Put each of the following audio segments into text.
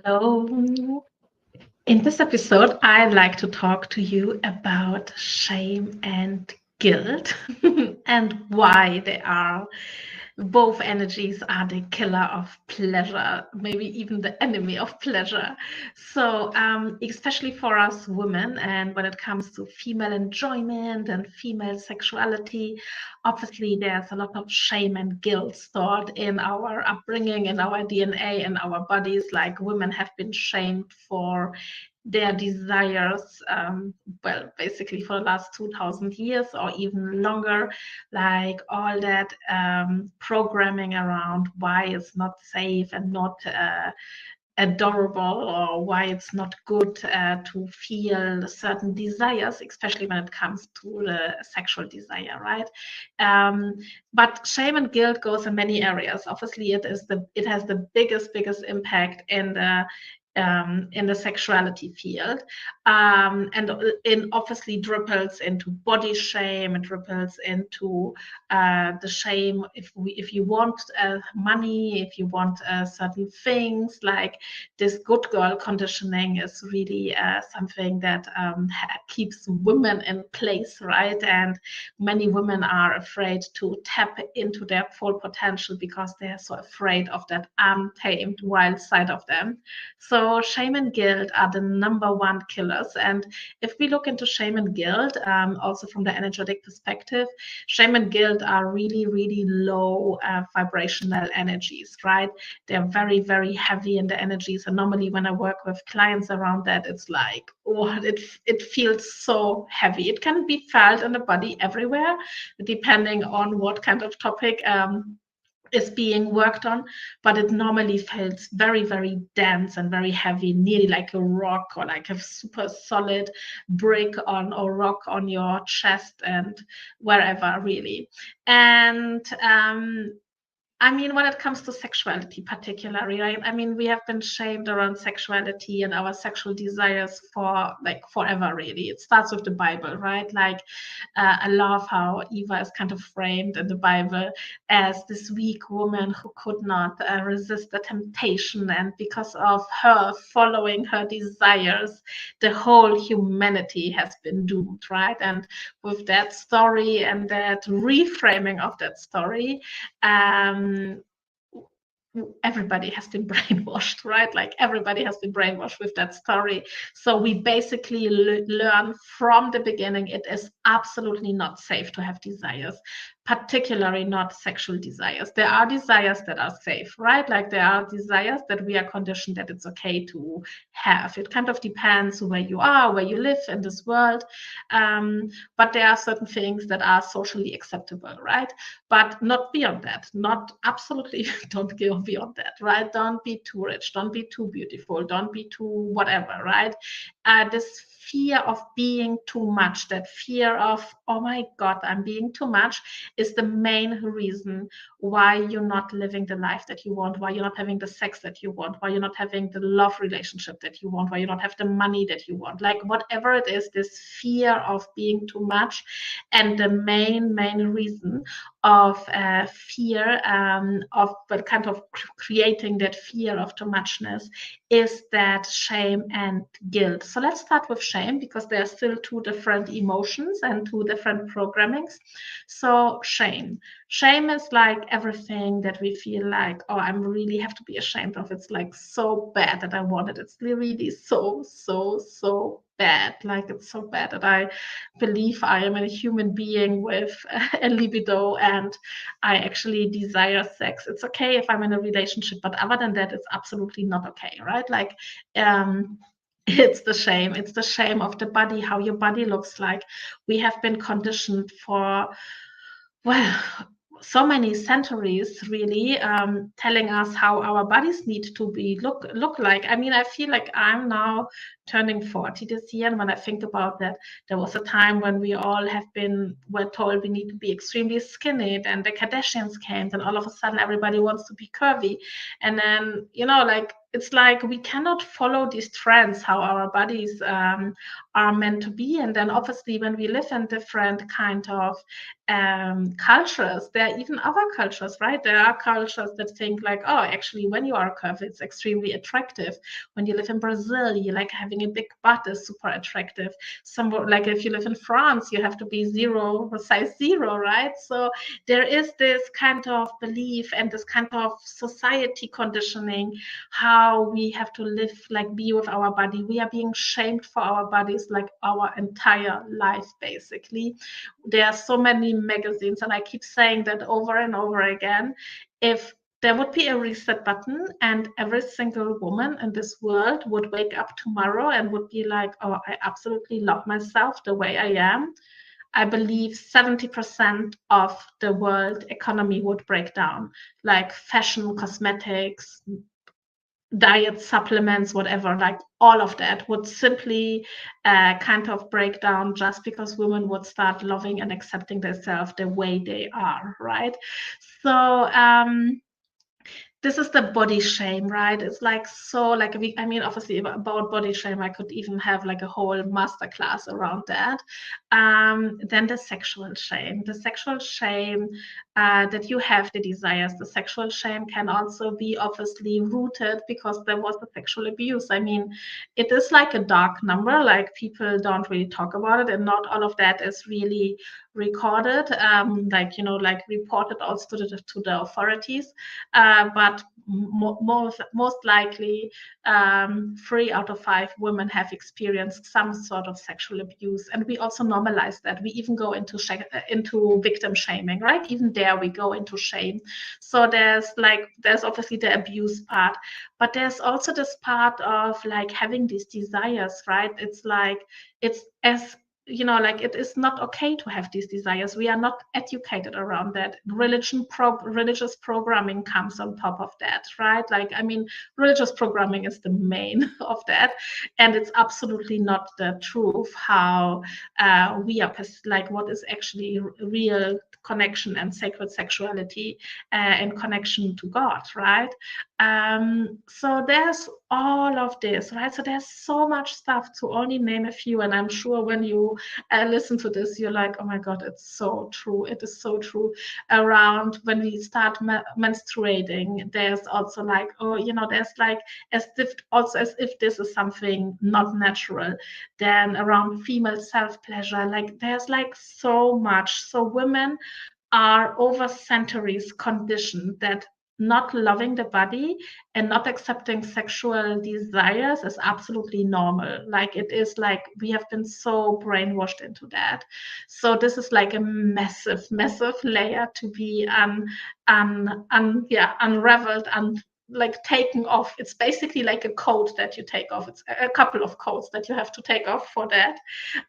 Hello. In this episode, I'd like to talk to you about shame and guilt and why they are both energies are the killer of pleasure, maybe even the enemy of pleasure. So, especially for us women, and when it comes to female enjoyment and female sexuality, obviously there's a lot of shame and guilt stored in our upbringing, in our DNA, in our bodies. Like women have been shamed for their desires, well, basically for the last 2000 years or even longer, like all that programming around why it's not safe and not adorable, or why it's not good to feel certain desires, especially when it comes to the sexual desire, right? Um, but shame and guilt goes in many areas. Obviously, it has the biggest impact in the sexuality field, and it obviously ripples into body shame. It ripples into the shame if you want money, if you want certain things. Like this good girl conditioning is really something that keeps women in place, right? And many women are afraid to tap into their full potential because they are so afraid of that untamed wild side of them. So shame and guilt are the number one killers. And if we look into shame and guilt, also from the energetic perspective, shame and guilt are really low vibrational energies, right? They're very heavy in the energies. And normally when I work with clients around that, it's like, oh, it feels so heavy. It can be felt in the body everywhere, depending on what kind of topic is being worked on, but it normally feels very dense and very heavy, nearly like a rock or like a super solid brick on or rock on your chest and wherever, really. And I mean, when it comes to sexuality, particularly, right? I mean, we have been shamed around sexuality and our sexual desires for like forever, really. It starts with the Bible, right? Like, I love how Eva is kind of framed in the Bible as this weak woman who could not resist the temptation. And because of her following her desires, the whole humanity has been doomed, right? And with that story and that reframing of that story, um, everybody has been brainwashed, right? Like everybody has been brainwashed with that story. So we basically learn from the beginning it is absolutely not safe to have desires, particularly not sexual desires. There are desires that are safe, right? Like there are desires that we are conditioned that it's okay to have. It kind of depends where you are, where you live in this world. But there are certain things that are socially acceptable, right? But not beyond that. Not absolutely don't go beyond that, right? Don't be too rich, don't be too beautiful, don't be too whatever, right? This fear of being too much, that fear of, oh my God, I'm being too much, is the main reason why you're not living the life that you want, why you're not having the sex that you want, why you're not having the love relationship that you want, why you don't have the money that you want. Like whatever it is, this fear of being too much. And the main reason of fear, of but kind of creating that fear of too muchness, is that shame and guilt. So let's start with shame, because there are still two different emotions and two different programmings. So shame is like everything that we feel like, oh, I'm really have to be ashamed of. It's like so bad that I want it. It's really so bad. Like it's so bad that I believe I am a human being with a libido and I actually desire sex. It's okay if I'm in a relationship, but other than that, it's absolutely not okay, right? Like, it's the shame. It's the shame of the body, how your body looks like. We have been conditioned for, well, so many centuries, really, telling us how our bodies need to be look like. I mean, I feel like I'm now turning 40 this year, and when I think about that, there was a time when we all were told we need to be extremely skinny, and the Kardashians came, and all of a sudden everybody wants to be curvy, and then like it's like we cannot follow these trends, how our bodies are meant to be. And then obviously when we live in different kind of cultures, there are even other cultures, right? There are cultures that think like, oh, actually, when you are curvy, it's extremely attractive. When you live in Brazil, you like having a big butt is super attractive. Somewhere like if you live in France, you have to be size zero, right? So there is this kind of belief and this kind of society conditioning how we have to live, like be with our body. We are being shamed for our bodies like our entire life, basically. There are so many magazines, and I keep saying that over and over again. If there would be a reset button and every single woman in this world would wake up tomorrow and would be like, oh, I absolutely love myself the way I am, I believe 70% of the world economy would break down, like fashion, cosmetics, diet, supplements, whatever, like all of that would simply kind of break down just because women would start loving and accepting themselves the way they are, right? So this is the body shame, right? It's like, so like I mean, obviously about body shame, I could even have like a whole masterclass around that. Then the sexual shame, that you have the desires. The sexual shame can also be obviously rooted because there was a sexual abuse. I mean, it is like a dark number, like people don't really talk about it, and not all of that is really recorded, like, you know, like reported also to the authorities. But most likely 3 out of 5 women have experienced some sort of sexual abuse, and we also normalize that. We even go into victim shaming, right? Even there we go into shame. So there's obviously the abuse part, but there's also this part of like having these desires, right? It's like, it's as you know, like it is not okay to have these desires. We are not educated around that. Religious programming comes on top of that, right? Like, I mean, religious programming is the main of that, and it's absolutely not the truth how we are like what is actually real connection and sacred sexuality in connection to God, right? So there's all of this, right? So there's so much stuff, to only name a few, and I'm sure when you listen to this, you're like, oh my God, it's so true. It is so true. Around when we start menstruating, there's also like, oh, you know, there's like as if this is something not natural. Then around female self-pleasure, like there's like so much. So women are over centuries conditioned that not loving the body and not accepting sexual desires is absolutely normal. Like it is like we have been so brainwashed into that. So this is like a massive, massive layer to be unraveled and like taken off. It's basically like a coat that you take off. It's a couple of coats that you have to take off for that.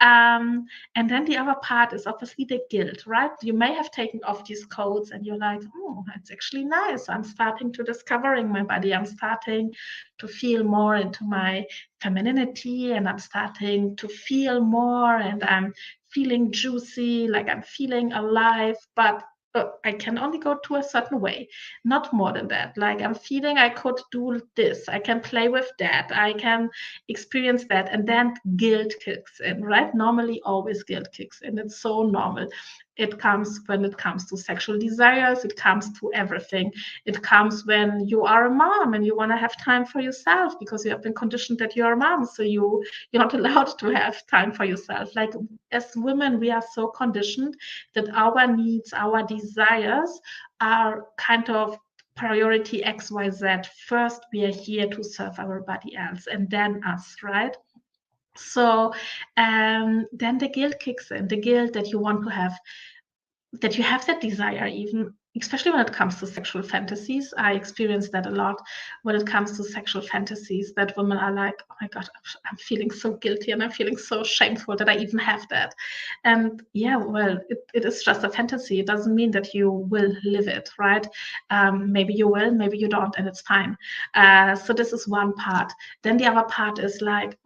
And then the other part is obviously the guilt, right? You may have taken off these coats and you're like, oh, it's actually nice. I'm starting to discovering my body. I'm starting to feel more into my femininity, and I'm starting to feel more, and I'm feeling juicy, like I'm feeling alive. But I can only go to a certain way, not more than that. Like I'm feeling I could do this, I can play with that, I can experience that, and then guilt kicks in, right? Normally, always guilt kicks in. It's so normal. It comes when it comes to sexual desires, it comes to everything. It comes when you are a mom and you want to have time for yourself because you have been conditioned that you're a mom, so you're not allowed to have time for yourself. Like as women, we are so conditioned that our needs, our desires are kind of priority XYZ. First, we are here to serve everybody else and then us, right? So then the guilt kicks in, the guilt that you want to have, that you have that desire, even especially when it comes to sexual fantasies. I experience that a lot when it comes to sexual fantasies, that women are like, oh my God, I'm feeling so guilty and I'm feeling so shameful that I even have that. And yeah, well, it is just a fantasy. It doesn't mean that you will live it, right? Maybe you will, maybe you don't, and it's fine. So this is one part. Then the other part is like,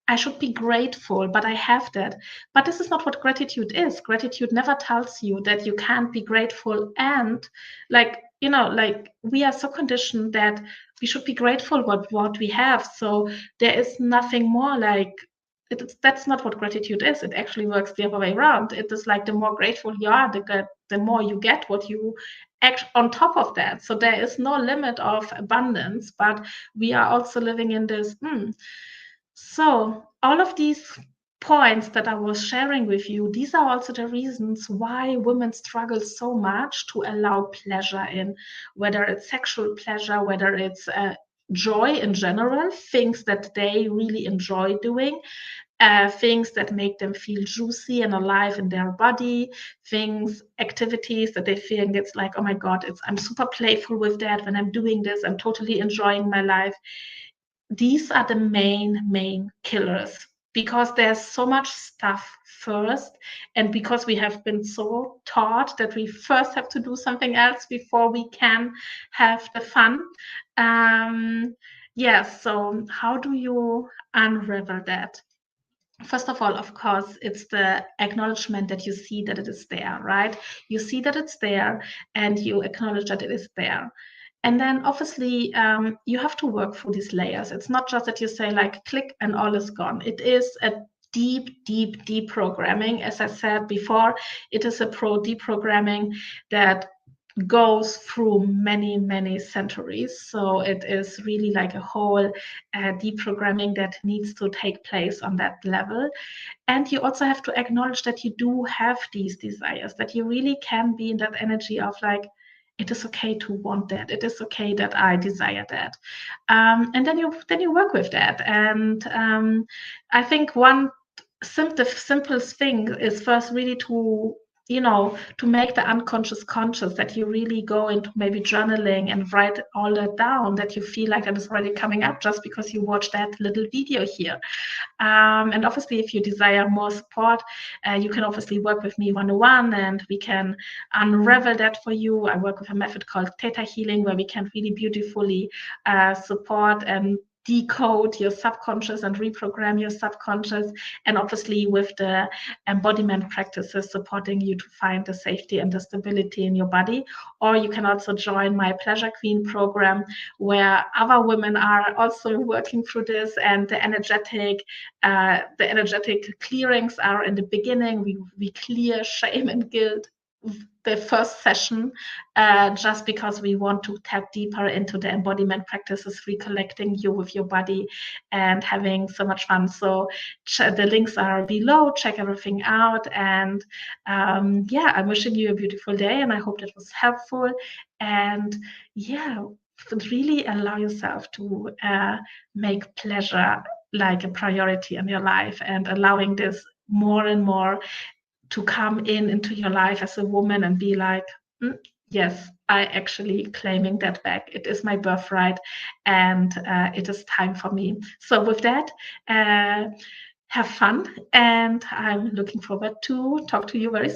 I should be grateful, but I have that. But this is not what gratitude is. Gratitude never tells you that you can't be grateful and like like we are so conditioned that we should be grateful what we have. So there is nothing more like that's not what gratitude is. It actually works the other way around. It is like the more grateful you are, the more you get what you act on top of that. So there is no limit of abundance, but we are also living in this. So all of these points that I was sharing with you, these are also the reasons why women struggle so much to allow pleasure in, whether it's sexual pleasure, whether it's joy in general, things that they really enjoy doing, things that make them feel juicy and alive in their body, activities that they feel it's like, oh my God, I'm super playful with that. When I'm doing this, I'm totally enjoying my life. These are the main killers, because there's so much stuff first, and because we have been so taught that we first have to do something else before we can have the fun. So how do you unravel that? First of all, of course, it's the acknowledgement that you see that it is there, right? You see that it's there and you acknowledge that it is there. And then obviously, you have to work through these layers. It's not just that you say like click and all is gone. It is a deep programming. As I said before, it is a deprogramming that goes through many centuries. So it is really like a whole deprogramming that needs to take place on that level. And you also have to acknowledge that you do have these desires, that you really can be in that energy of like, it is okay to want that. It is okay that I desire that. And then you work with that. And I think one the simplest thing is first really to to make the unconscious conscious, that you really go into maybe journaling and write all that down, that you feel like that is already coming up just because you watched that little video here. And obviously, if you desire more support, you can obviously work with me one-on-one, and we can unravel that for you. I work with a method called Theta Healing, where we can really beautifully support and decode your subconscious and reprogram your subconscious, and obviously with the embodiment practices supporting you to find the safety and the stability in your body. Or you can also join my Pleasure Queen program, where other women are also working through this, and the energetic clearings are in the beginning. We clear shame and guilt the first session, just because we want to tap deeper into the embodiment practices, recollecting you with your body and having so much fun. So the links are below. Check everything out. And I'm wishing you a beautiful day, and I hope that was helpful. And really allow yourself to make pleasure like a priority in your life, and allowing this more and more to come into your life as a woman and be like, yes, I actually claiming that back. It is my birthright, and it is time for me. So with that, have fun, and I'm looking forward to talk to you very soon.